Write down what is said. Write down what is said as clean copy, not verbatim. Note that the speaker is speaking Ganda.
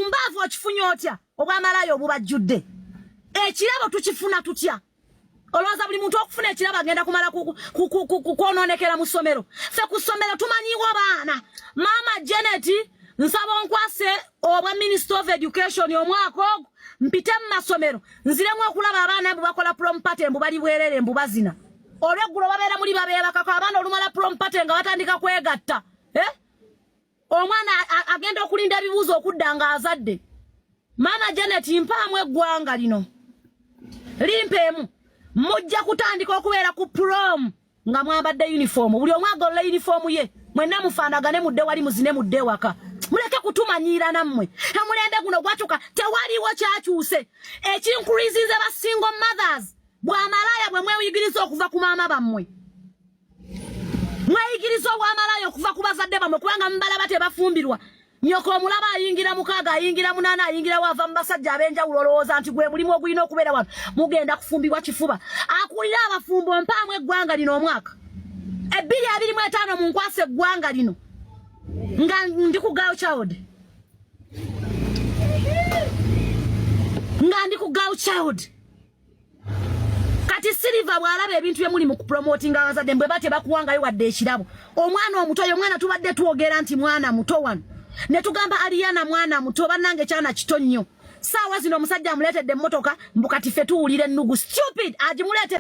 Mbavu okifunye otya obwamalayo obubajjudde ekirabo tukifuna tutya olowooza buli muntu okufuna ekirabo agenda kumala kwonoonekera mu ssomero ffe ku ssomero tumanyiwo baana maama Janet nsaba onkwase obwa Minister of Education omwaka ogwo mpite mu masomero nziremu okulaba abaana bwe bakola prom party mbu bali bwerere mbu bazina olweggulo babeera muli babeebakako abaana olumala prom party nga batandika kwegatta omwana agenda okulinda ebibuuzo okudda nga azadde maama Janet mpaamu eggwanga lino limpeemu mujja kutandika okubeera ku prom nga mwambadde uniform buli omwe agolola uniform ye mwenna mufaanagane mudde wali muzine mudde waka muleke kutumanyiira nammwe emulembe guno gwatuka tewaliwo kyakyuse ekinkurizize ba single mothers bw'amalaya bwe mweyigiriza okuva ku maama bammwe mweyigiriza obw'amalaya okuva ku bazadde bammwe kubanga mubalaba tebafumbirwa nyoko omulaba ayingira mukaaga ayingira munaana ayingira wava mu basajja ab'enjawulo olowooza nti gwe mulimu ogulina okubeera wano mugenda kufumbirwa kifuba akulira abafumbo mpaamu eggwanga lino omwaka 225 mu nkwasa eggwanga lino nga ndi ku girl child kati Silver bw'alaba ebintu bye muli mu kupromotinga abazadde mbwe bate bakuwangayo wadde ekirabo omwana omuto oyo mwana tubadde twogera nti mwana muto wano ne tugamba Ariana mwana muto bannange kyana kito nnyo saawa zino omusajja amuleetedde emmotoka mbukati ffe tuwulira ennugu stupid agimuleete